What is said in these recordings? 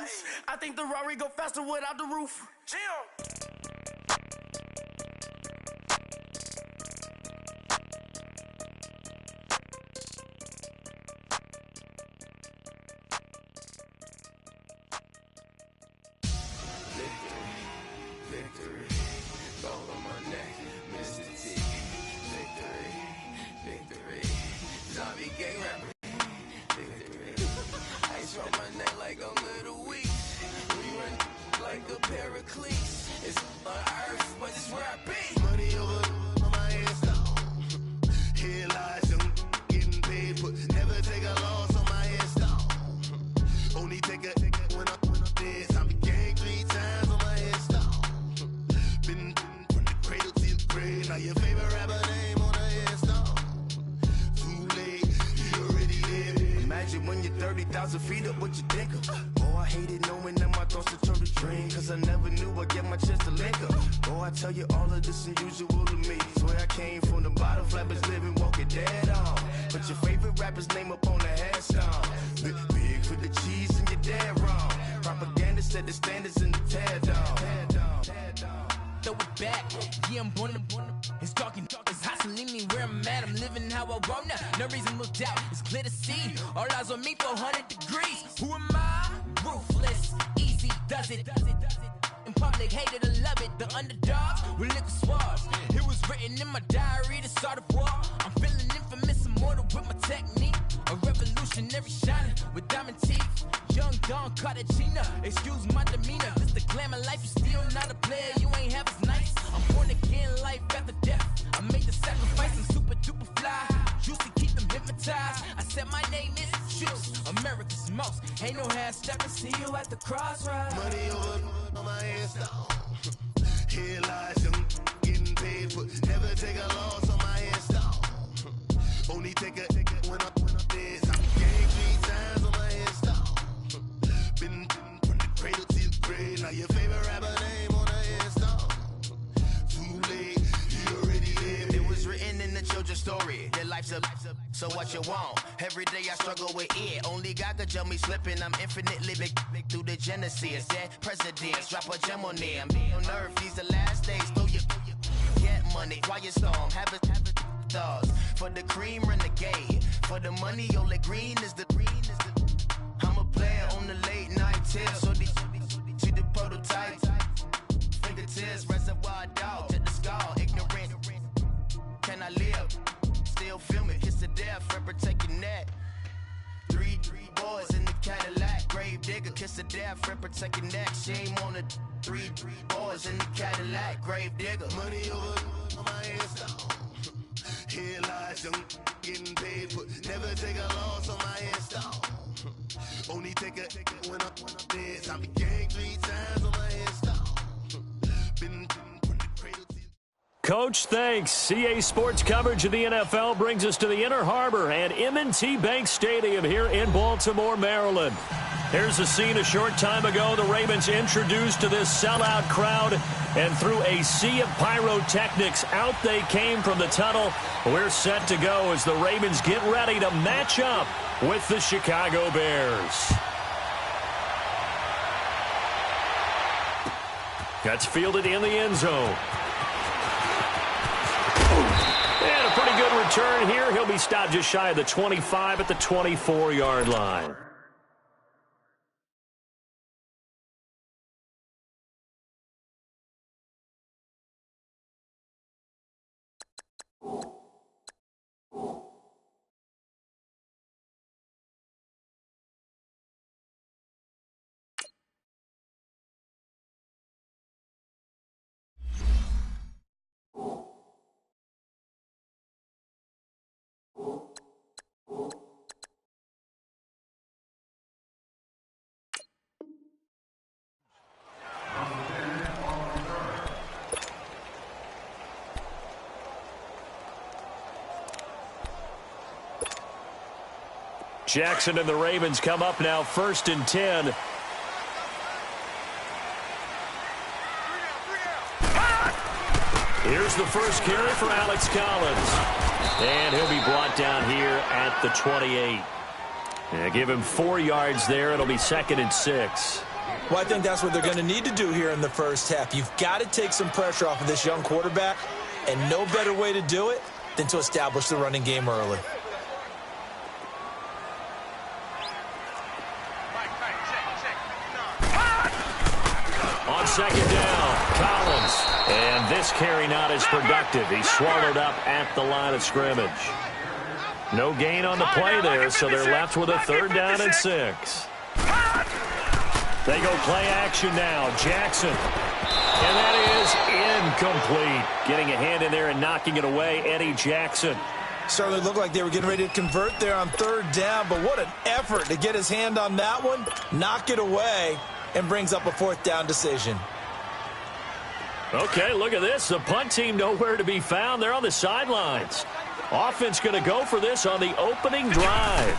Yes, I think the Rari go faster without the roof. Jim. Feet up, what you think of? Oh, I hated knowing that my thoughts would turn to dream, cause I never knew I'd get my chance to link up. Oh, I tell you all of this unusual to me. Swear I came from the bottom, flappers living, walking dead on. Put your favorite rapper's name up on the headstone. Big for the cheese and you're dead wrong. Propaganda set the standards in the tear down. Throw it back, yeah, I'm born to. It's talking, it's hustling me where I'm at. I'm living how I want now. No reason to doubt, it's clear to see. All eyes on me for 100 degrees. Who am I? Ruthless, easy, does it. In public, hate it or love it. The underdogs with liquor swabs. It was written in my diary to start a war. I'm feeling infamous, immortal with my technique. A revolutionary shining with diamond teeth. Young Don Cartagena, excuse my demeanor. This the glamour life, you still not a player, you ain't half as nice. I'm born again, life after death. I made the sacrifice, I'm super duper fly. Used to keep them hypnotized. I said my name is Juice, America's most. Ain't no half stepping, see you at the crossroads. Money over on my headstone. Here lies young, getting paid for. Never take a loss on my headstone. Only take a when I'm dead. I'm game 3 times on my headstone. Been from the cradle to the grave. Now your favorite rapper name on the headstone. Too late, you already lived. It was written in the children's story. Their life's a so what you want. Every day I struggle with it. Only God could jump me slipping. I'm infinitely big through the genesis. That presidents drop a gem on them. On earth, these the last days. Throw your get money. Quiet storm. Have it thoughts. For the cream, renegade. For the money, Ole Green is the. I'm a player on the late night tip. So these see the prototype. Fingertips, reservoir dog. To the skull. Ignorant. Can I live? Still film it. Kiss the death. Forever take your neck. Three boys in the Cadillac. Grave digger. Kiss the death. Forever take your neck. Shame on the three boys in the Cadillac. Grave digger. Money over on my headstone. Here lies young, getting paid for. Never take a loss on my headstone. Only take a when I'm dead. I been gang 3 times on my headstone. Been from the cradle to. Coach, thanks. CA Sports coverage of the NFL brings us to the Inner Harbor and M&T Bank Stadium here in Baltimore, Maryland. Here's a scene a short time ago. The Ravens introduced to this sellout crowd, and through a sea of pyrotechnics, out they came from the tunnel. We're set to go as the Ravens get ready to match up with the Chicago Bears. That's fielded in the end zone. And a pretty good return here. He'll be stopped just shy of the 25 at the 24-yard line. Jackson and the Ravens come up now 1st and 10. Here's the first carry for Alex Collins. And he'll be brought down here at the 28. Yeah, give him 4 yards there. It'll be 2nd and 6. Well, I think that's what they're going to need to do here in the first half. You've got to take some pressure off of this young quarterback, and no better way to do it than to establish the running game early. On second down, Collins. And this carry not as productive. He's swallowed up at the line of scrimmage. No gain on the play there, so they're left with a 3rd down and 6. They go play action now. Jackson. And that is incomplete. Getting a hand in there and knocking it away, Eddie Jackson. Certainly looked like they were getting ready to convert there on 3rd down, but what an effort to get his hand on that one, knock it away, and brings up a 4th down decision. Okay, look at this. The punt team nowhere to be found. They're on the sidelines. Offense going to go for this on the opening drive.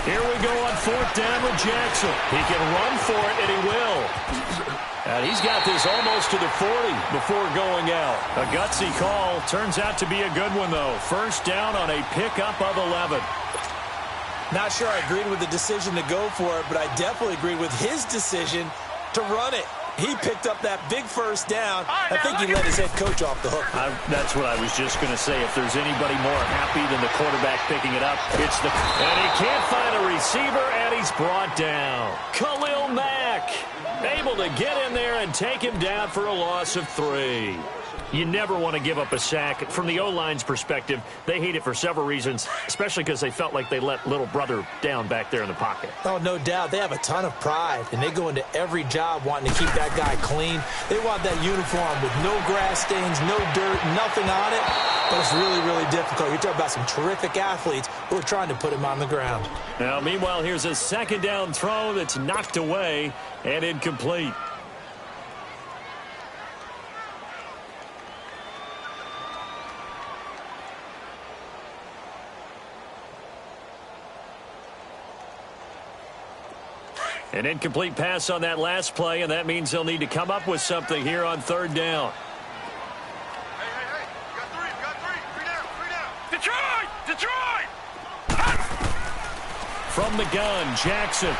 Here we go on 4th down with Jackson. He can run for it, and he will. And he's got this almost to the 40 before going out. A gutsy call. Turns out to be a good one, though. 1st down on a pickup of 11. Not sure I agreed with the decision to go for it, but I definitely agreed with his decision to run it. He picked up that big 1st down. I think he let his head coach off the hook. That's what I was just going to say. If there's anybody more happy than the quarterback picking it up, it's the... And he can't find a receiver, and he's brought down. Khalil Mack able to get in there and take him down for a loss of 3. You never want to give up a sack. From the O-line's perspective, they hate it for several reasons, especially because they felt like they let little brother down back there in the pocket. Oh, no doubt. They have a ton of pride, and they go into every job wanting to keep that guy clean. They want that uniform with no grass stains, no dirt, nothing on it, but it's really, really difficult. You're talking about some terrific athletes who are trying to put him on the ground. Now, meanwhile, here's a 2nd down throw that's knocked away and incomplete. An incomplete pass on that last play, and that means they'll need to come up with something here on 3rd down. Hey. You got 3. 3 down. Detroit! From the gun, Jackson.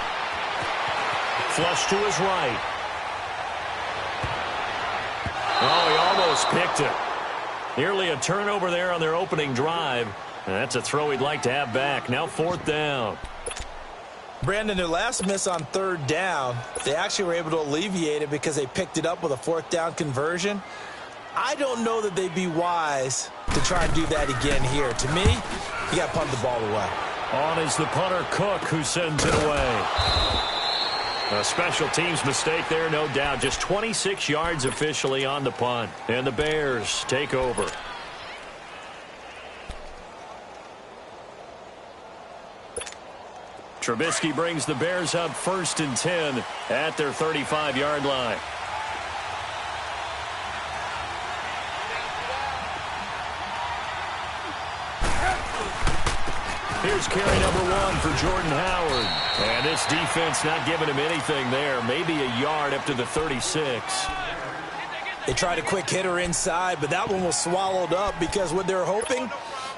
Flush to his right. Oh, he almost picked it. Nearly a turnover there on their opening drive. And that's a throw he'd like to have back. Now 4th down. Brandon, their last miss on 3rd down, they actually were able to alleviate it because they picked it up with a 4th down conversion. I don't know that they'd be wise to try and do that again here. To me, you got to punt the ball away. On is the punter, Cook, who sends it away. A special teams mistake there, no doubt. Just 26 yards officially on the punt. And the Bears take over. Trubisky brings the Bears up 1st and 10 at their 35-yard line. Here's carry number 1 for Jordan Howard. And this defense not giving him anything there. Maybe a yard up to the 36. They tried a quick hitter inside, but that one was swallowed up because what they're hoping,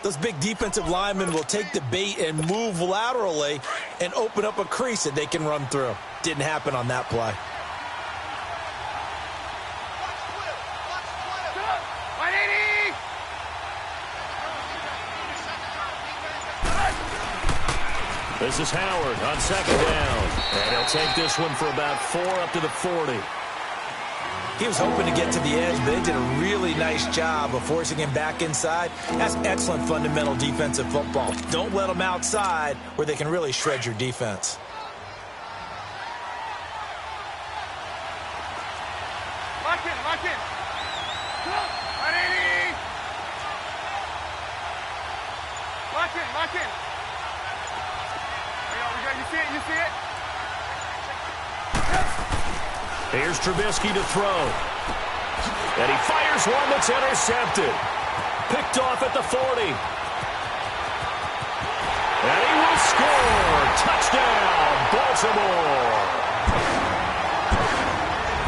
those big defensive linemen will take the bait and move laterally and open up a crease that they can run through. Didn't happen on that play. This is Howard on 2nd down. And he'll take this one for about 4 up to the 40. He was hoping to get to the edge, but they did a really nice job of forcing him back inside. That's excellent fundamental defensive football. Don't let them outside where they can really shred your defense. Lock in. Lock in. You see it? Here's Trubisky to throw. And he fires one that's intercepted. Picked off at the 40. And he will score. Touchdown, Baltimore.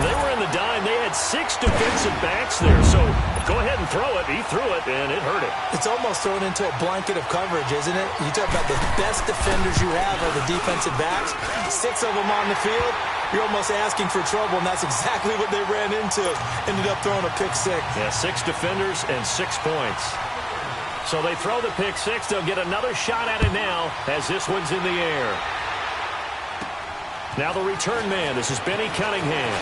They were in the dime. They had had 6 defensive backs there, so go ahead and throw it. He threw it, and it hurt him. It's almost thrown into a blanket of coverage, isn't it? You talk about the best defenders you have are the defensive backs. 6 of them on the field. You're almost asking for trouble, and that's exactly what they ran into. Ended up throwing a pick 6. Yeah, 6 defenders and 6 points. So they throw the pick 6. They'll get another shot at it now as this one's in the air. Now the return man. This is Benny Cunningham.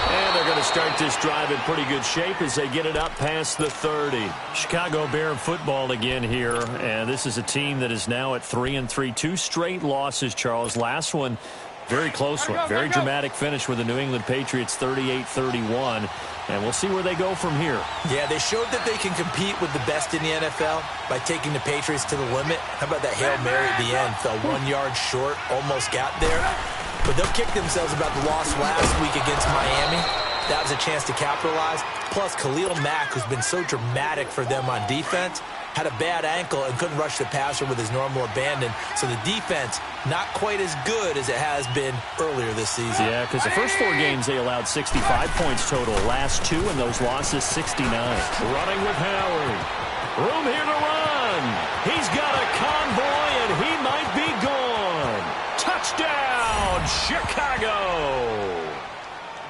And they're going to start this drive in pretty good shape as they get it up past the 30. Chicago Bear football again here. And this is a team that is now at 3-3. 2 straight losses, Charles. Last one, very close one. Very dramatic finish with the New England Patriots, 38-31. And we'll see where they go from here. Yeah, they showed that they can compete with the best in the NFL by taking the Patriots to the limit. How about that Hail Mary at the end? Fell 1 yard short, almost got there. But they'll kick themselves about the loss last week against Miami. That was a chance to capitalize. Plus, Khalil Mack, who's been so dramatic for them on defense, had a bad ankle and couldn't rush the passer with his normal abandon. So the defense, not quite as good as it has been earlier this season. Yeah, because the first 4 games they allowed 65 points total. Last 2 in those losses, 69. Running with Howard. Room here to run. He's got a convoy, and he might be gone. Touchdown, Chicago.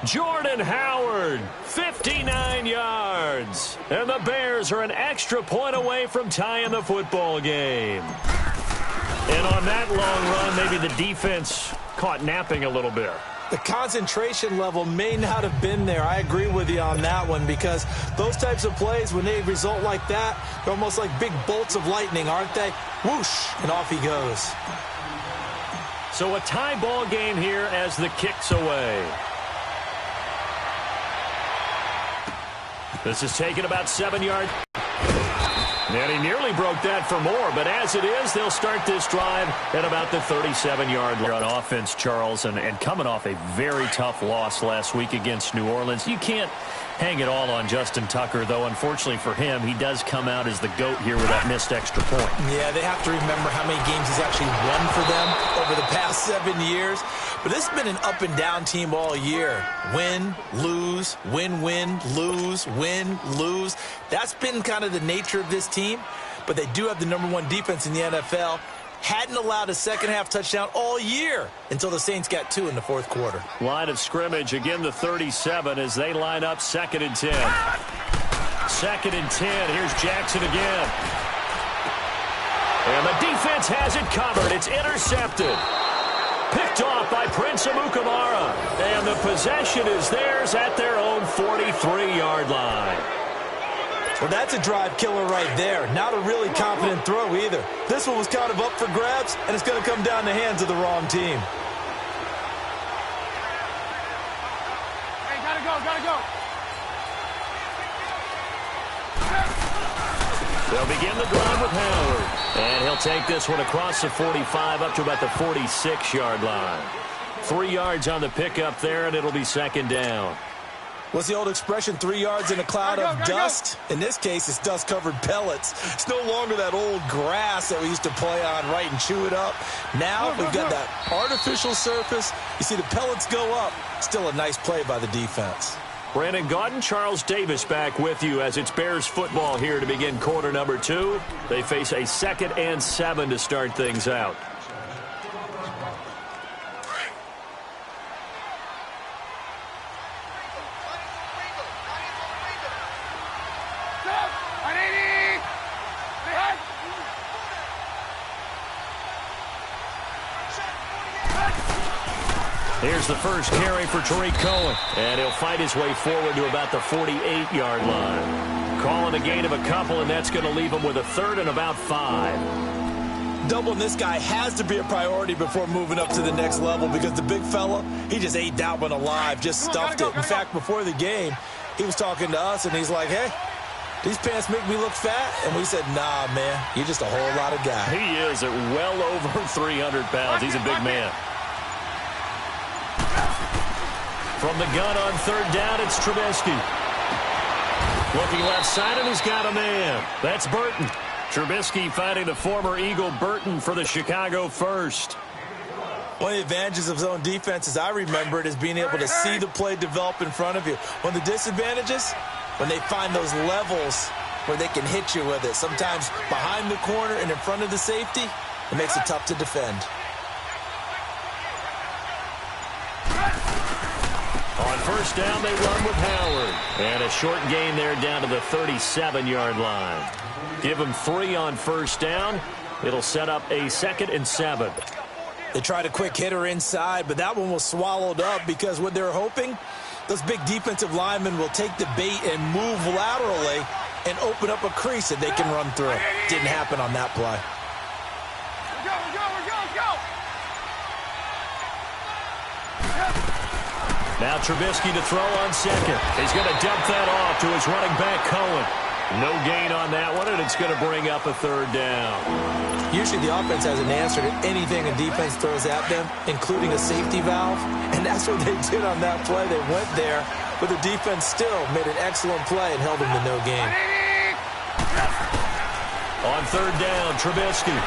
Jordan Howard, 59 yards. And the Bears are an extra point away from tying the football game. And on that long run, maybe the defense caught napping a little bit. The concentration level may not have been there. I agree with you on that one because those types of plays, when they result like that, they're almost like big bolts of lightning, aren't they? Whoosh, and off he goes. So a tie ball game here as the kick's away. This is taken about 7 yards. And he nearly broke that for more, but as it is, they'll start this drive at about the 37-yard line on offense, Charles, and coming off a very tough loss last week against New Orleans. You can't hang it all on Justin Tucker, though, unfortunately for him, he does come out as the GOAT here with that missed extra point. Yeah, they have to remember how many games he's actually won for them over the past 7 years. But this has been an up-and-down team all year. Win, lose, win, lose, win, lose. That's been kind of the nature of this team. But they do have the #1 defense in the NFL. Hadn't allowed a second-half touchdown all year until the Saints got 2 in the fourth quarter. Line of scrimmage, again the 37 as they line up 2nd and 10. 2nd and 10. Here's Jackson again. And the defense has it covered. It's intercepted. Picked off by Prince Amukamara. And the possession is theirs at their own 43-yard line. Well, that's a drive killer right there. Not a really confident throw either. This one was kind of up for grabs, and it's going to come down the hands of the wrong team. Hey, gotta go. They'll begin the drive with Howard. And he'll take this one across the 45 up to about the 46-yard line. 3 yards on the pickup there, and it'll be 2nd down. What's the old expression, 3 yards in a cloud of dust? In this case, it's dust-covered pellets. It's no longer that old grass that we used to play on, right, and chew it up. Now we've got that artificial surface. You see the pellets go up. Still a nice play by the defense. Brandon Gaudin, Charles Davis back with you as it's Bears football here to begin quarter number 2. They face a 2nd and 7 to start things out. Here's the first carry for Tariq Cohen. And he'll fight his way forward to about the 48-yard line. Calling a gain of a couple, and that's going to leave him with a 3rd and about 5. Doubling this guy has to be a priority before moving up to the next level because the big fella, he just ate that one alive, just stuffed it. In fact, before the game, he was talking to us, and he's like, hey, these pants make me look fat? And we said, nah, man, you're just a whole lot of guy. He is at well over 300 pounds. He's a big man. From the gun on 3rd down, it's Trubisky. Looking left side, and he's got a man. That's Burton. Trubisky finding the former Eagle Burton for the Chicago first. One of the advantages of zone defense, as I remember it, is being able to see the play develop in front of you. One of the disadvantages, when they find those levels where they can hit you with it, sometimes behind the corner and in front of the safety, it makes it tough to defend. On first down, they run with Howard. And a short gain there down to the 37-yard line. Give them 3 on first down. It'll set up a 2nd and 7. They tried a quick hitter inside, but that one was swallowed up because what they're hoping, those big defensive linemen will take the bait and move laterally and open up a crease that they can run through. Didn't happen on that play. Now Trubisky to throw on second. He's going to dump that off to his running back, Cohen. No gain on that one, and it's going to bring up a 3rd down. Usually the offense has an answer to anything a defense throws at them, including a safety valve, and that's what they did on that play. They went there, but the defense still made an excellent play and held them to no gain. On 3rd down, Trubisky.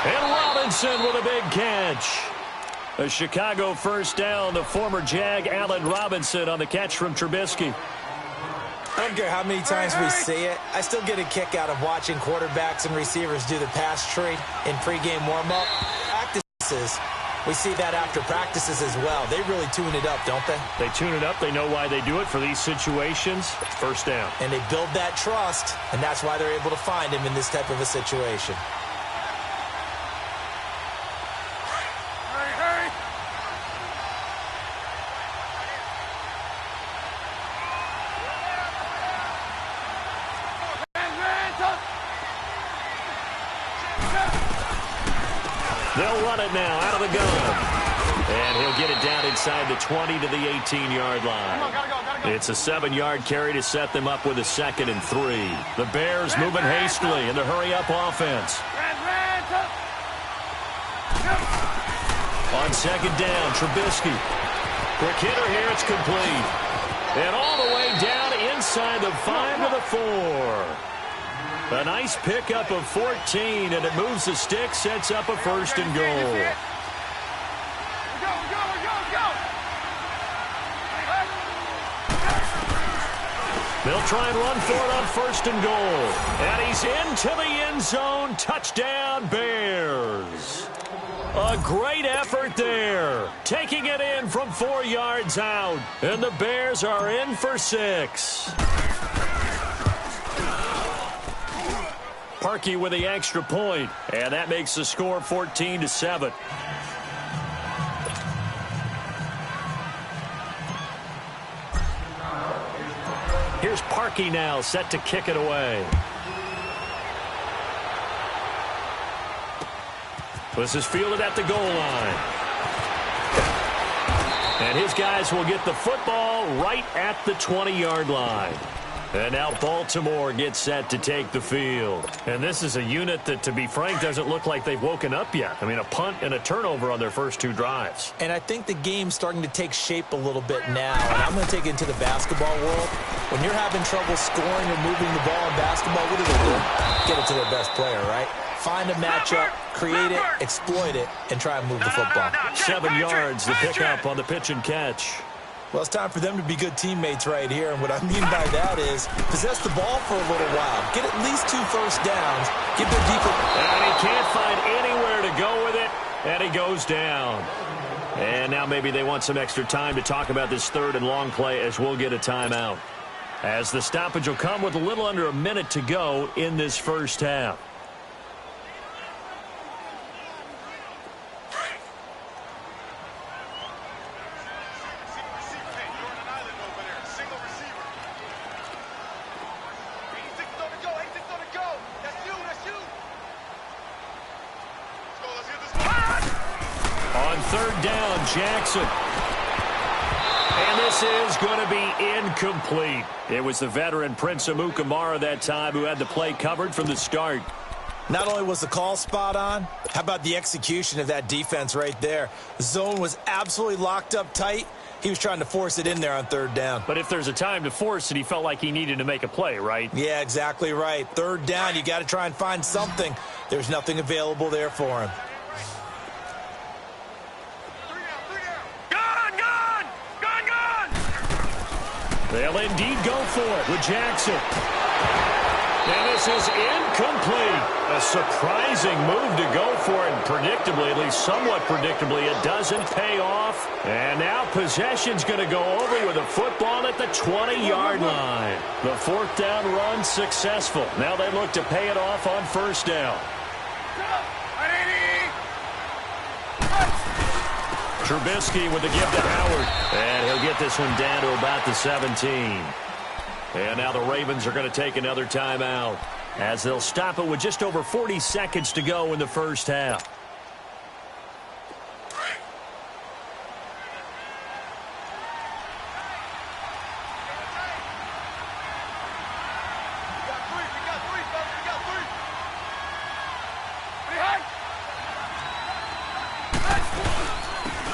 And Robinson with a big catch. A Chicago first down, the former Jag Allen Robinson on the catch from Trubisky. I don't care how many times we see it, I still get a kick out of watching quarterbacks and receivers do the pass tree in pregame warm-up. Practices, we see that after practices as well. They really tune it up, don't they? They tune it up. They know why they do it for these situations. First down. And they build that trust, and that's why they're able to find him in this type of a situation. They'll run it now out of the gun. And he'll get it down inside the 20 to the 18-yard line. Gotta go. It's a 7-yard carry to set them up with a 2nd and 3. The Bears moving hastily in the hurry-up offense. On 2nd down, Trubisky. Quick hitter here, it's complete. And all the way down inside the 5 to the 4. A nice pickup of 14, and it moves the stick, sets up a 1st and goal. They'll try and run for it on 1st and goal. And he's into the end zone. Touchdown, Bears. A great effort there. Taking it in from 4 yards out. And the Bears are in for 6. Parkey with the extra point, and that makes the score 14-7. Here's Parkey now, set to kick it away. This is fielded at the goal line. And his guys will get the football right at the 20-yard line. And now Baltimore gets set to take the field. And this is a unit that, to be frank, doesn't look like they've woken up yet. I mean, a punt and a turnover on their first 2 drives. And I think the game's starting to take shape a little bit now. And I'm going to take it into the basketball world. When you're having trouble scoring or moving the ball in basketball, what do? Get it to their best player, right? Find a matchup, create it, exploit it, and try and move the football. 7 yards, the pickup on the pitch and catch. Well, it's time for them to be good teammates right here. And what I mean by that is possess the ball for a little while. Get at least 2 first downs. Give their defense. And he can't find anywhere to go with it. And he goes down. And now maybe they want some extra time to talk about this 3rd and long play as we'll get a timeout. As the stoppage will come with a little under a minute to go in this first half. Jackson. And this is going to be incomplete. It was the veteran Prince Amukamara that time who had the play covered from the start. Not only was the call spot on, how about the execution of that defense right there? The zone was absolutely locked up tight. He was trying to force it in there on 3rd down. But if there's a time to force it, he felt like he needed to make a play, right? Yeah, exactly right. 3rd down, you got to try and find something. There's nothing available there for him. They'll indeed go for it with Jackson. And this is incomplete. A surprising move to go for it. And predictably, at least somewhat predictably, it doesn't pay off. And now possession's going to go over with a football at the 20-yard line. The fourth down run successful. Now they look to pay it off on first down. Trubisky with the give to Howard. And he'll get this one down to about the 17. And now the Ravens are going to take another timeout as they'll stop it with just over 40 seconds to go in the first half.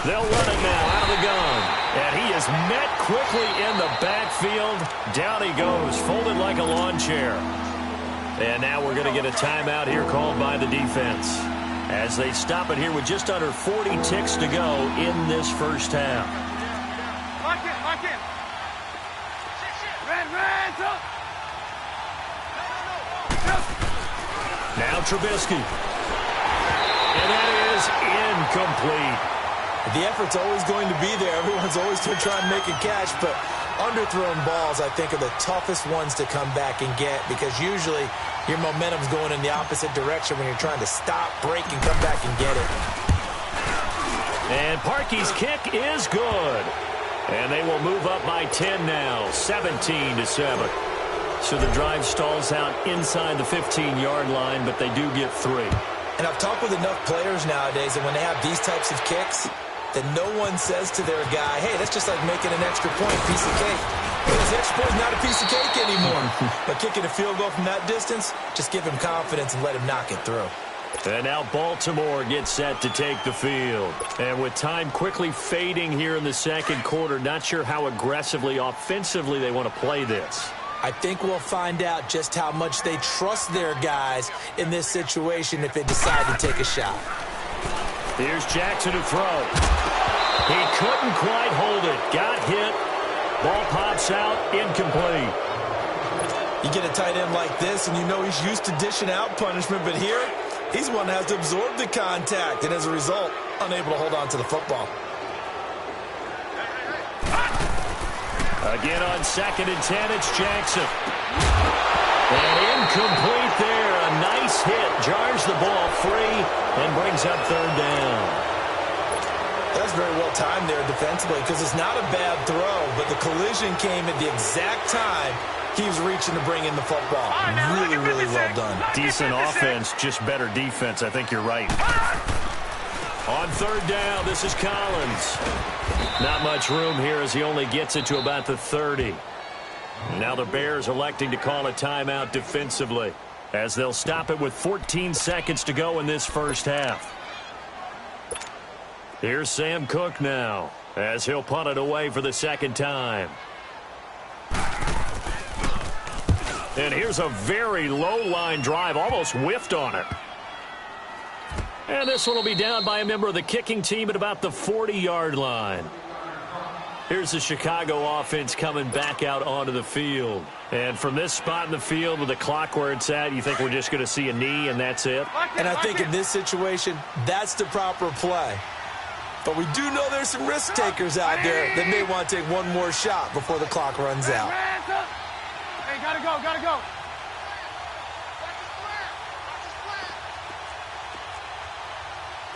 They'll run it now out of the gun. And he is met quickly in the backfield. Down he goes, folded like a lawn chair. And now we're going to get a timeout here called by the defense as they stop it here with just under 40 ticks to go in this first half. Lock in. Red, up. Now Trubisky. And that is incomplete. The effort's always going to be there. Everyone's always going to try and make a catch, but underthrown balls, I think, are the toughest ones to come back and get because usually your momentum's going in the opposite direction when you're trying to stop, break, and come back and get it. And Parkey's kick is good. And they will move up by 10 now, 17-7. So the drive stalls out inside the 15-yard line, but they do get 3. And I've talked with enough players nowadays that when they have these types of kicks, that no one says to their guy, hey, that's just like making an extra point, piece of cake. Because extra point is not a piece of cake anymore. But kicking a field goal from that distance, just give him confidence and let him knock it through. And now Baltimore gets set to take the field. And with time quickly fading here in the second quarter, not sure how aggressively, offensively they want to play this. I think we'll find out just how much they trust their guys in this situation if they decide to take a shot. Here's Jackson to throw. He couldn't quite hold it. Got hit. Ball pops out. Incomplete. You get a tight end like this, and you know he's used to dishing out punishment, but here, he's one that has to absorb the contact, and as a result, unable to hold on to the football. Again on 2nd and 10, it's Jackson. And incomplete there. A nice hit. Jars the ball free and brings up 3rd down. That's very well timed there defensively because it's not a bad throw, but the collision came at the exact time he was reaching to bring in the football. Really, really well done. Decent offense, just better defense. I think you're right. On 3rd down, this is Collins. Not much room here as he only gets it to about the 30. Now the Bears electing to call a timeout defensively as they'll stop it with 14 seconds to go in this first half. Here's Sam Cook now as he'll punt it away for the 2nd time. And here's a very low line drive, almost whiffed on it. And this one will be down by a member of the kicking team at about the 40-yard line. Here's the Chicago offense coming back out onto the field. And from this spot in the field with the clock where it's at, you think we're just going to see a knee and that's it? And I think in this situation, that's the proper play. But we do know there's some risk takers out there that may want to take one more shot before the clock runs out. Hey, gotta go.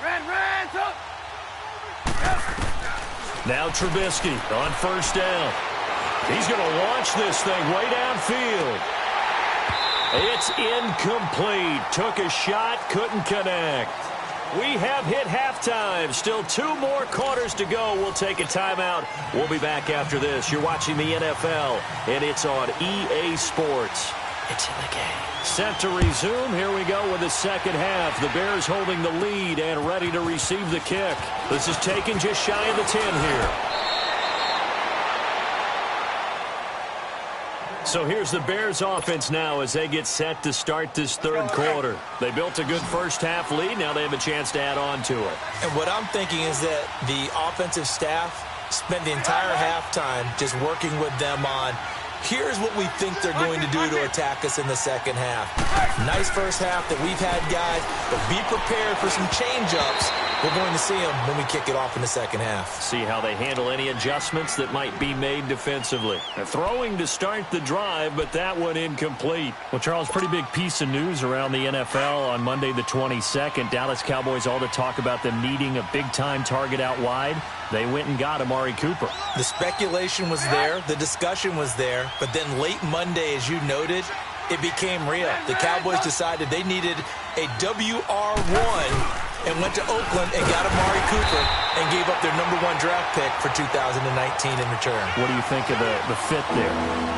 Red, up. Now Trubisky on 1st down. He's going to launch this thing way downfield. It's incomplete. Took a shot, couldn't connect. We have hit halftime. Still 2 more quarters to go. We'll take a timeout. We'll be back after this. You're watching the NFL, and it's on EA Sports. It's in the game. Set to resume. Here we go with the second half. The Bears holding the lead and ready to receive the kick. This is taken just shy of the 10 here. So here's the Bears offense now as they get set to start this 3rd quarter. They built a good first half lead. Now they have a chance to add on to it. And what I'm thinking is that the offensive staff spent the entire halftime just working with them on, here's what we think they're going to do to attack us in the second half. Nice first half that we've had, guys, but be prepared for some change-ups. We're going to see them when we kick it off in the second half. See how they handle any adjustments that might be made defensively. They're throwing to start the drive, but that one incomplete. Well, Charles, pretty big piece of news around the NFL on Monday the 22nd. Dallas Cowboys, all the talk about them needing a big-time target out wide. They went and got Amari Cooper. The speculation was there. The discussion was there. But then late Monday, as you noted, it became real. The Cowboys decided they needed a WR1 and went to Oakland and got Amari Cooper and gave up their #1 draft pick for 2019 in return. What do you think of the fit there?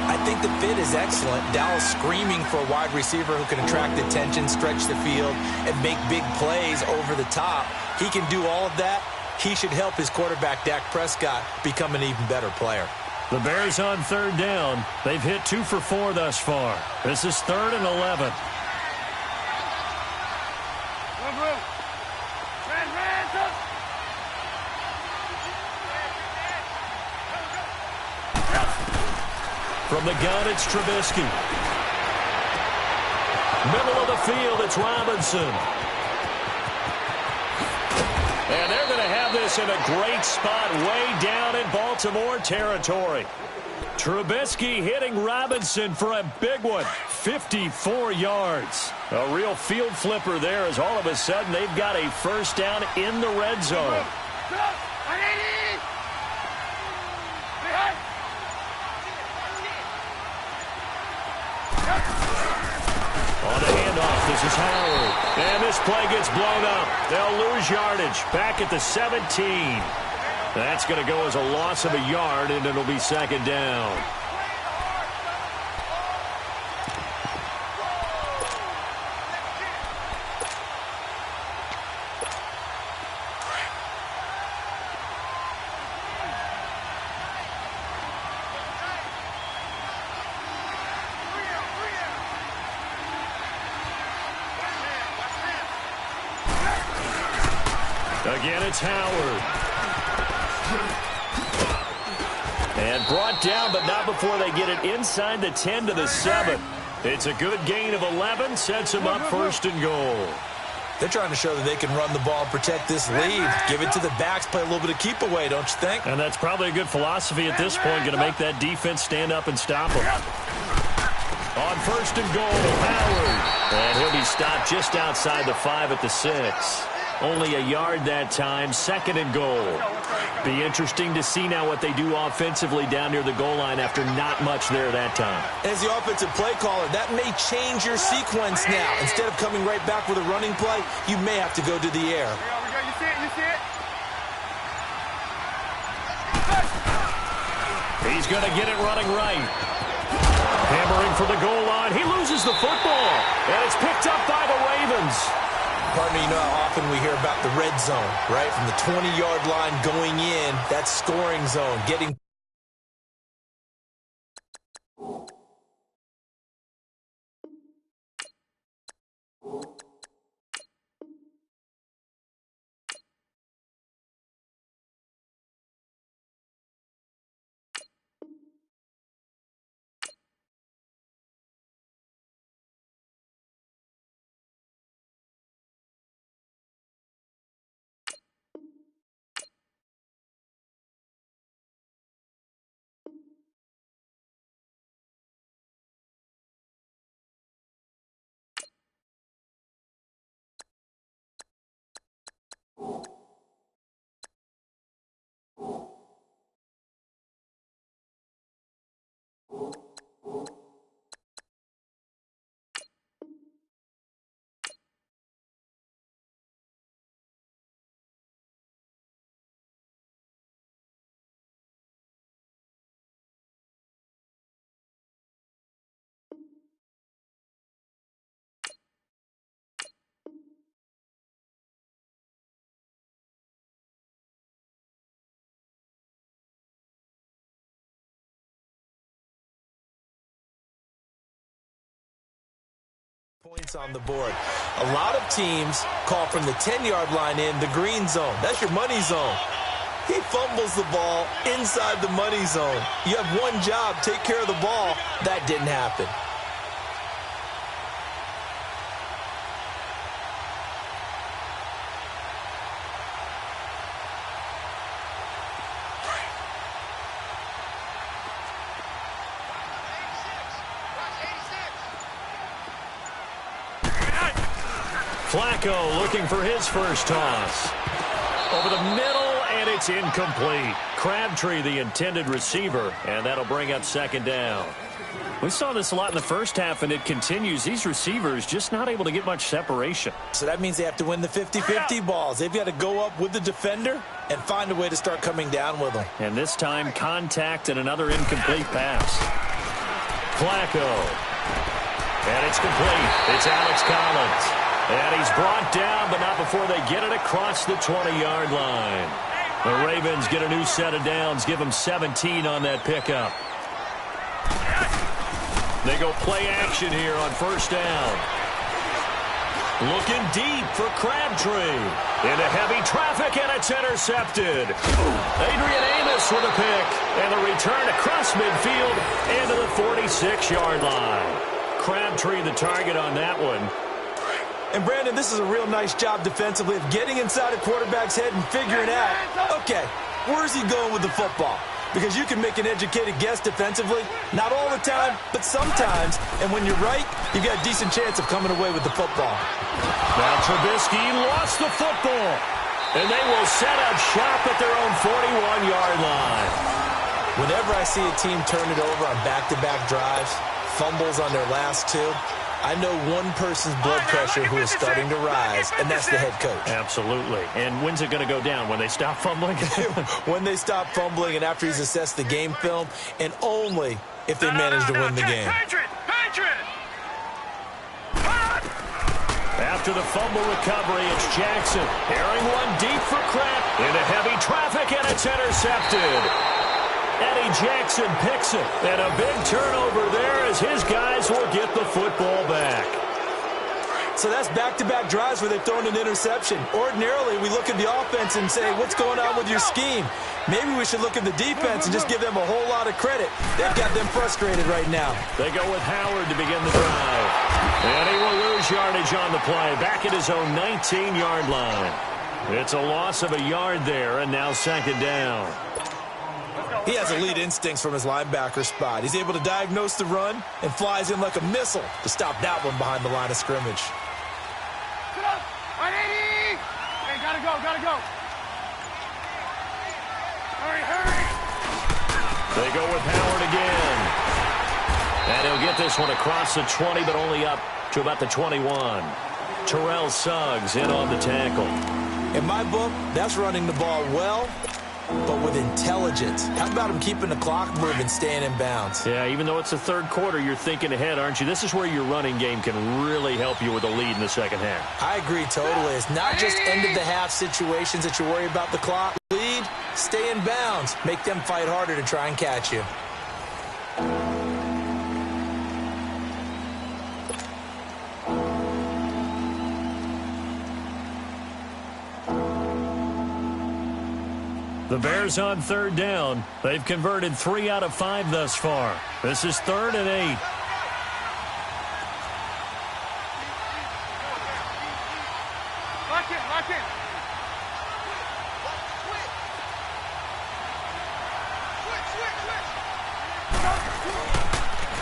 I think the fit is excellent. Dallas screaming for a wide receiver who can attract attention, stretch the field, and make big plays over the top. He can do all of that. He should help his quarterback, Dak Prescott, become an even better player. The Bears on third down. They've hit 2 for 4 thus far. This is 3rd and 11. From the gun, it's Trubisky. Middle of the field, it's Robinson. And they're going to have this in a great spot way down in Baltimore territory. Trubisky hitting Robinson for a big one, 54 yards. A real field flipper there as all of a sudden they've got a first down in the red zone. On the handoff, this is Howard. And this play gets blown up. They'll lose yardage back at the 17. That's going to go as a loss of a yard, and it'll be 2nd down. Again, it's Howard. And brought down, but not before they get it inside the 10 to the 7. It's a good gain of 11, sets them up 1st and goal. They're trying to show that they can run the ball and protect this lead. Give it to the backs, play a little bit of keep away, don't you think? And that's probably a good philosophy at this point, going to make that defense stand up and stop them. On 1st and goal, Howard. And he'll be stopped just outside the 5 at the 6. Only a yard that time, 2nd and goal. Be interesting to see now what they do offensively down near the goal line after not much there that time. As the offensive play caller, that may change your sequence now. Instead of coming right back with a running play, you may have to go to the air. You see it, you see it? He's going to get it running right. Hammering for the goal line. He loses the football, and it's picked up by the Ravens. Partner, you know how often we hear about the red zone, right? From the 20-yard line going in, that scoring zone, getting... points on the board. A lot of teams call from the 10-yard line in the green zone. That's your money zone. He fumbles the ball inside the money zone. You have one job, take care of the ball. That didn't happen. Flacco looking for his first toss. Over the middle, and it's incomplete. Crabtree, the intended receiver, and that'll bring up second down. We saw this a lot in the first half, and it continues. These receivers just not able to get much separation. So that means they have to win the 50-50 balls. They've got to go up with the defender and find a way to start coming down with them. And this time, contact and another incomplete pass. Flacco. And it's complete. It's Alex Collins. And he's brought down, but not before they get it across the 20-yard line. The Ravens get a new set of downs, give them 17 on that pickup. They go play action here on first down. Looking deep for Crabtree. Into heavy traffic, and it's intercepted. Adrian Amos with a pick. And the return across midfield into the 46-yard line. Crabtree the target on that one. And, Brandon, this is a real nice job defensively of getting inside a quarterback's head and figuring out, okay, where's he going with the football? Because you can make an educated guess defensively, not all the time, but sometimes. And when you're right, you've got a decent chance of coming away with the football. Now Trubisky lost the football, and they will set up shop at their own 41-yard line. Whenever I see a team turn it over on back-to-back drives, fumbles on their last two, I know one person's blood pressure who is starting to rise, and that's the head coach. Absolutely. And when's it going to go down? When they stop fumbling? When they stop fumbling and after he's assessed the game film, and only if they manage to win the game. After the fumble recovery, it's Jackson. Airing one deep for Crab. Into heavy traffic, and it's intercepted. Eddie Jackson picks it, and a big turnover there as his guys will get the football back. So that's back-to-back drives where they've thrown an interception. Ordinarily, we look at the offense and say, what's going on with your scheme? Maybe we should look at the defense and just give them a whole lot of credit. They've got them frustrated right now. They go with Howard to begin the drive. And he will lose yardage on the play, back at his own 19-yard line. It's a loss of a yard there, and now second down. He has elite instincts from his linebacker spot. He's able to diagnose the run and flies in like a missile to stop that one behind the line of scrimmage. Sit up! 180! Hey, gotta go! Hurry! They go with Howard again. And he'll get this one across the 20, but only up to about the 21. Terrell Suggs in on the tackle. In my book, that's running the ball well, but with intelligence. How about him keeping the clock moving, staying in bounds? Yeah, even though it's the third quarter, you're thinking ahead, aren't you? This is where your running game can really help you with a lead in the second half. I agree totally. It's not just end-of-the-half situations that you worry about the clock. Lead, stay in bounds. Make them fight harder to try and catch you. The Bears on third down. They've converted 3 out of 5 thus far. This is 3rd and 8. Lock in.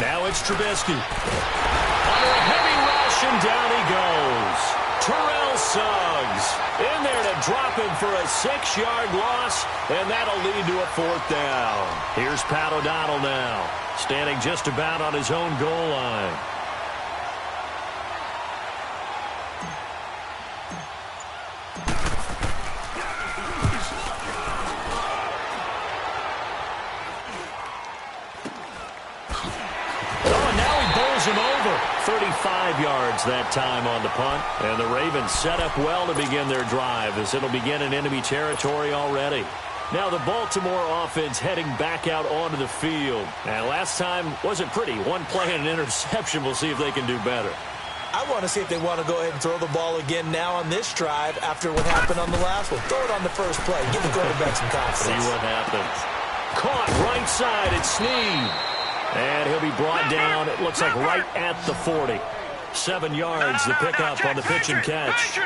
Now it's Trubisky. Under a heavy rush, and down he goes. Terrell Suggs in there to drop him for a 6-yard loss, and that'll lead to a 4th down. Here's Pat O'Donnell now, standing just about on his own goal line. Him over. 35 yards that time on the punt. And the Ravens set up well to begin their drive as it'll begin in enemy territory already. Now the Baltimore offense heading back out onto the field. And last time wasn't pretty. One play and an interception. We'll see if they can do better. I want to see if they want to go ahead and throw the ball again now on this drive after what happened on the last one. Throw it on the first play. Give the quarterback some confidence. See what happens. Caught right side. It's Snead. And he'll be brought down, it looks like right at the 40. 7 yards to pick up on the pitch and catch.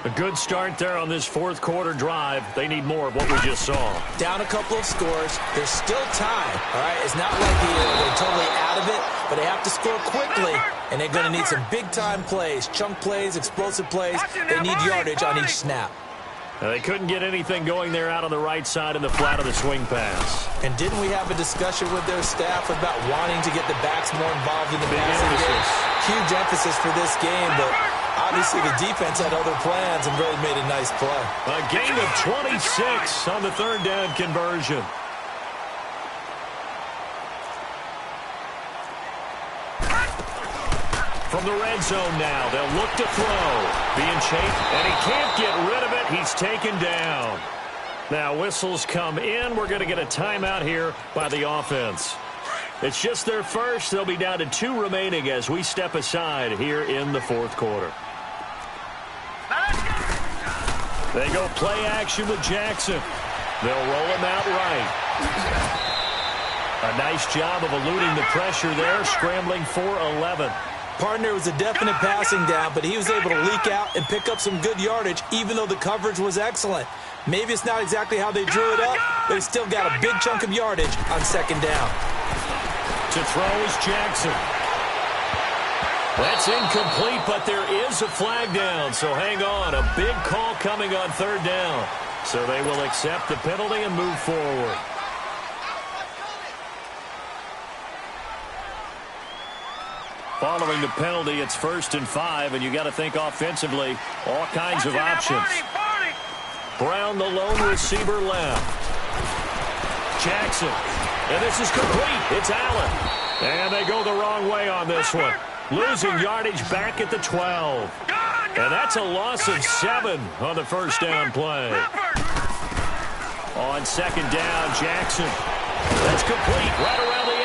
A good start there on this fourth quarter drive. They need more of what we just saw. Down a couple of scores. There's still time. All right, it's not like they're totally out of it, but they have to score quickly, and they're going to need some big-time plays, chunk plays, explosive plays. They need yardage on each snap. Now, they couldn't get anything going there out on the right side in the flat of the swing pass. And didn't we have a discussion with their staff about wanting to get the backs more involved in the passing game? Huge emphasis for this game, but obviously the defense had other plans and really made a nice play. A gain of 26 on the third down conversion. From the red zone now, they'll look to throw. Being chased, and he can't get rid of it. He's taken down. Now whistles come in. We're going to get a timeout here by the offense. It's just their first. They'll be down to 2 remaining as we step aside here in the fourth quarter. They go play action with Jackson. They'll roll him out right. A nice job of eluding the pressure there, scrambling for 11. Partner was a definite passing down, but he was able to leak out and pick up some good yardage, even though the coverage was excellent. Maybe it's not exactly how they drew it up, but he still got a big chunk of yardage on second down. To throw is Jackson. That's incomplete, but there is a flag down, so hang on. A big call coming on third down. So they will accept the penalty and move forward. Following the penalty, it's 1st and 5, and you got to think offensively, all kinds of options. Brown, the lone receiver, left. Jackson, and this is complete. It's Allen. And they go the wrong way on this one. Losing yardage back at the 12. And that's a loss of 7 on the first down play. On second down, Jackson. That's complete right around the 8.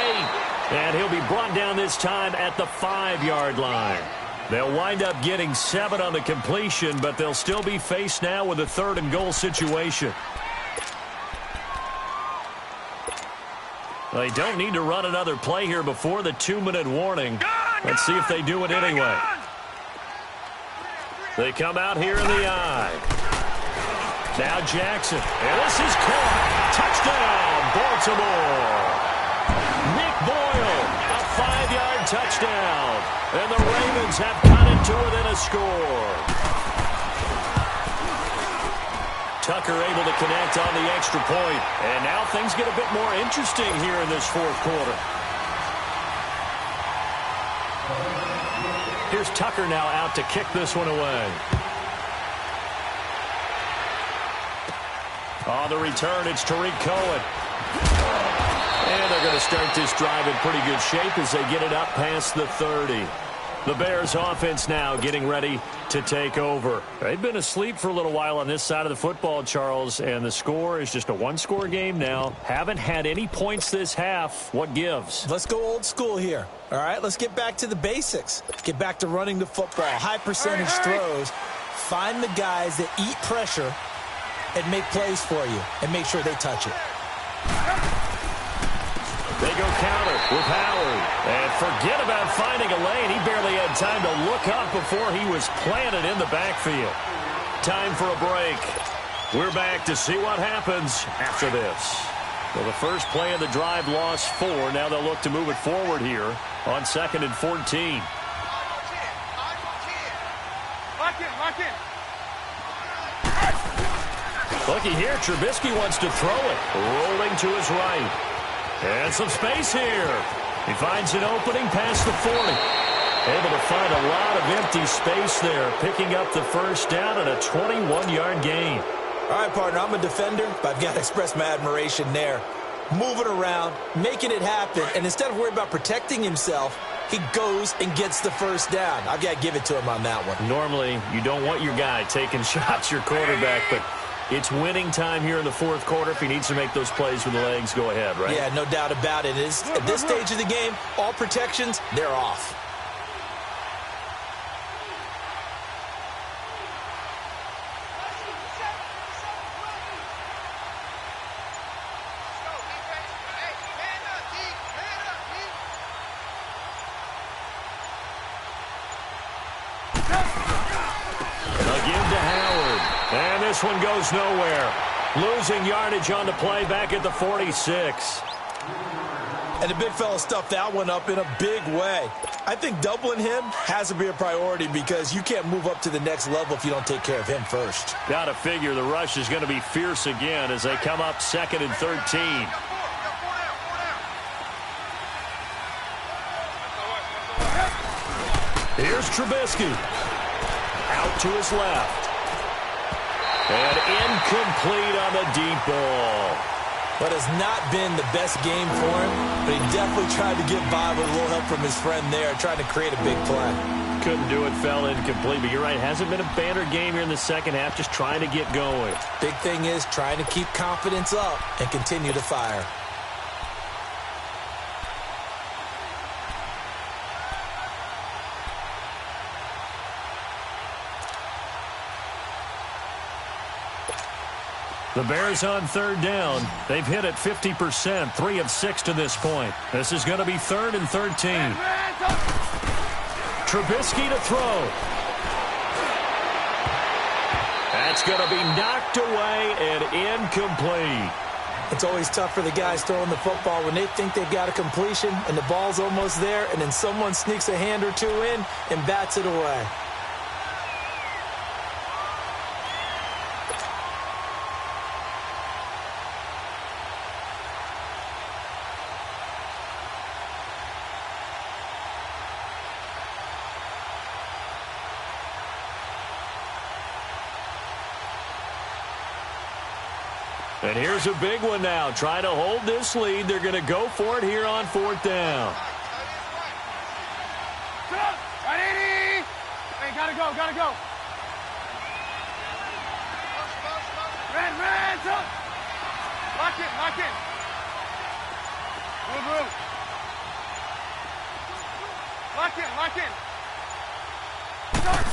And he'll be brought down this time at the 5-yard line. They'll wind up getting 7 on the completion, but they'll still be faced now with a 3rd and goal situation. They don't need to run another play here before the 2-minute warning. Let's see if they do it anyway. They come out here in the eye. Now Jackson. And this is caught. Touchdown, Baltimore. Nick Boyle, a 5-yard touchdown. And the Ravens have cut it to within a score. Tucker able to connect on the extra point. And now things get a bit more interesting here in this fourth quarter. Here's Tucker now out to kick this one away. On the return, it's Tariq Cohen. And they're going to start this drive in pretty good shape as they get it up past the 30. The Bears offense now getting ready to take over. They've been asleep for a little while on this side of the football, Charles, and the score is just a 1-score game now. Haven't had any points this half. What gives? Let's go old school here. All right, let's get back to the basics. Get back to running the football, high percentage throws. Find the guys that eat pressure and make plays for you and make sure they touch it. They go counter with Howard. And forget about finding a lane. He barely had time to look up before he was planted in the backfield. Time for a break. We're back to see what happens after this. Well, the first play of the drive lost 4. Now they'll look to move it forward here on 2nd and 14. Looky here, Trubisky wants to throw it. Rolling to his right. And some space here. He finds an opening past the 40. Able to find a lot of empty space there, picking up the first down and a 21-yard gain. All right, partner, I'm a defender, but I've got to express my admiration there. Moving around, making it happen, and instead of worrying about protecting himself, he goes and gets the first down. I've got to give it to him on that one. Normally, you don't want your guy taking shots, your quarterback, but it's winning time here in the fourth quarter. If he needs to make those plays with the legs, go ahead, right? Yeah, no doubt about it. At this stage of the game, all protections, they're off. this one goes nowhere. Losing yardage on the play back at the 46. And the big fella stuffed that one up in a big way. I think doubling him has to be a priority because you can't move up to the next level if you don't take care of him first. Got to figure the rush is going to be fierce again as they come up 2nd and 13. Here's Trubisky. Out to his left. And incomplete on the deep ball. But has not been the best game for him, but he definitely tried to get by with a little help from his friend there, trying to create a big play. Couldn't do it, fell incomplete, but you're right, hasn't been a banner game here in the second half, just trying to get going. Big thing is trying to keep confidence up and continue to fire. The Bears on 3rd down. They've hit it 50%, 3 of 6 to this point. This is going to be 3rd and 13. Trubisky to throw. That's going to be knocked away and incomplete. It's always tough for the guys throwing the football when they think they've got a completion and the ball's almost there, and then someone sneaks a hand or two in and bats it away. And here's a big one now. Trying to hold this lead. They're going to go for it here on 4th down. Right, 80! Hey, gotta go, gotta go. Man, lock in. Move. Lock in. Start.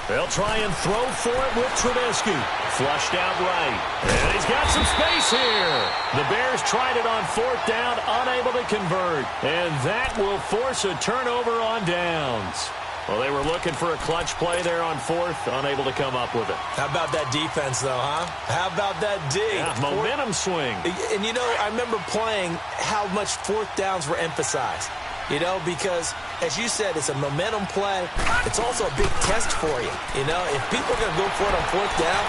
They'll try and throw for it with Trubisky. Flushed out right. And he's got some space here. The Bears tried it on 4th down, unable to convert. And that will force a turnover on downs. Well, they were looking for a clutch play there on 4th, unable to come up with it. How about that defense, though, huh? How about that D? Yeah, momentum swing. And, you know, I remember playing how much 4th downs were emphasized. You know, because, as you said, it's a momentum play. It's also a big test for you. You know, if people are going to go for it on 4th down,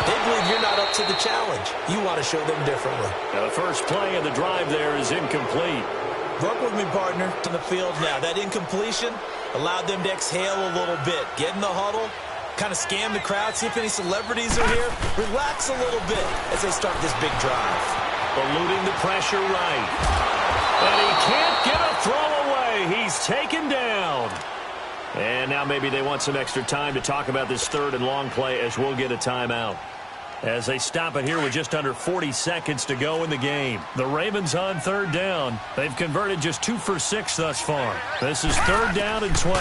they believe you're not up to the challenge. You want to show them differently. Now, the first play of the drive there is incomplete. Work with me, partner, to the field now. That incompletion allowed them to exhale a little bit. Get in the huddle, kind of scan the crowd, see if any celebrities are here. Relax a little bit as they start this big drive. Eluding the pressure right. And he can't get a throw away. He's taken down. And now maybe they want some extra time to talk about this 3rd and long play as we'll get a timeout. As they stop it here with just under 40 seconds to go in the game. The Ravens on 3rd down. They've converted just 2 for 6 thus far. This is 3rd down and 12.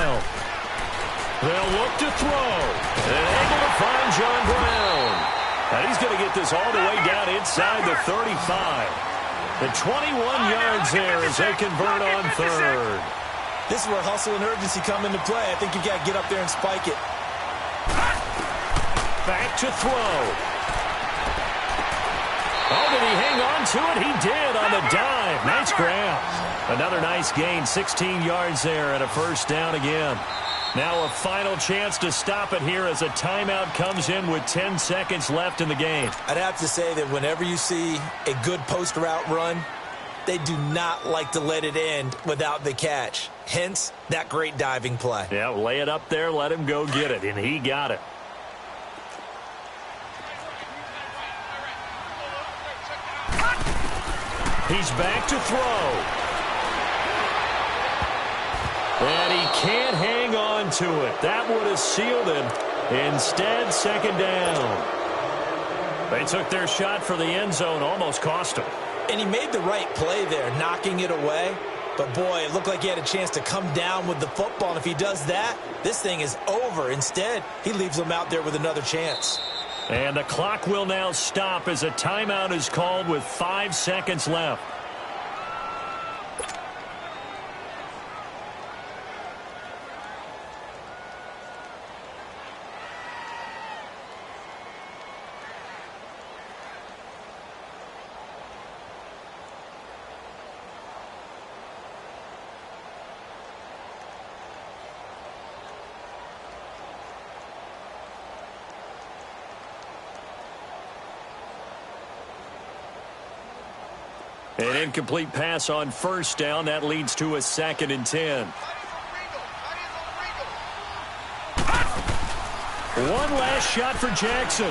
They'll look to throw. And able to find John Brown. And he's going to get this all the way down inside the 35. The 21 yards there as they convert on 3rd. This is where hustle and urgency come into play. I think you got to get up there and spike it. Back to throw. Oh, did he hang on to it? He did on the dive. Nice grab. Another nice gain, 16 yards there and a 1st down again. Now a final chance to stop it here as a timeout comes in with 10 seconds left in the game. I'd have to say that whenever you see a good post route run, they do not like to let it end without the catch. Hence, that great diving play. Yeah, lay it up there, let him go get it, and he got it. He's back to throw. And he can't hang on to it. That would have sealed him. Instead, 2nd down. They took their shot for the end zone, almost cost him. And he made the right play there, knocking it away. But, boy, it looked like he had a chance to come down with the football. And if he does that, this thing is over. Instead, he leaves him out there with another chance. And the clock will now stop as a timeout is called with 5 seconds left. An incomplete pass on first down. That leads to a 2nd and 10. One last shot for Jackson.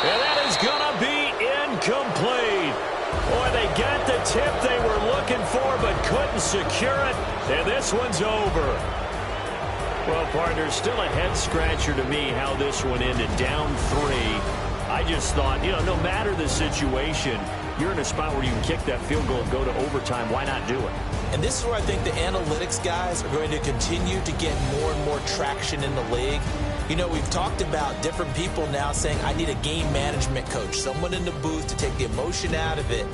And that is going to be incomplete. Boy, they got the tip they were looking for but couldn't secure it. And this one's over. Well, partner, still a head-scratcher to me how this one ended. Down 3. I just thought, no matter the situation, you're in a spot where you can kick that field goal and go to overtime. Why not do it? And this is where I think the analytics guys are going to continue to get more and more traction in the league. We've talked about different people now saying, I need a game management coach, someone in the booth to take the emotion out of it.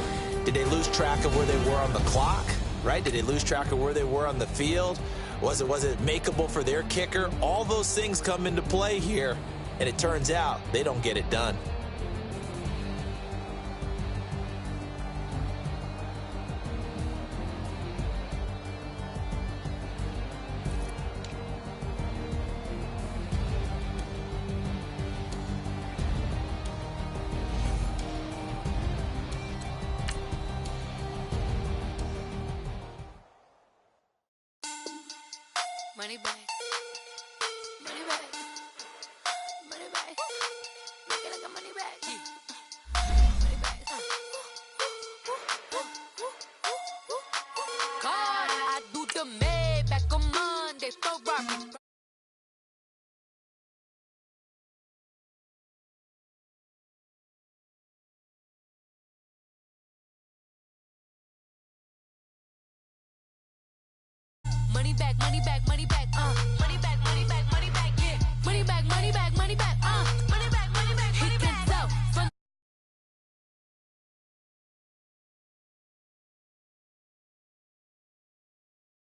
Did they lose track of where they were on the clock, right? Did they lose track of where they were on the field? Was it makeable for their kicker? All those things come into play here, and it turns out they don't get it done. Money back. Money back. Money back. Make it like a money back. Money back. God, I do the Maybach on Monday, Ferrari. Money back, money back, money back, money back, money back.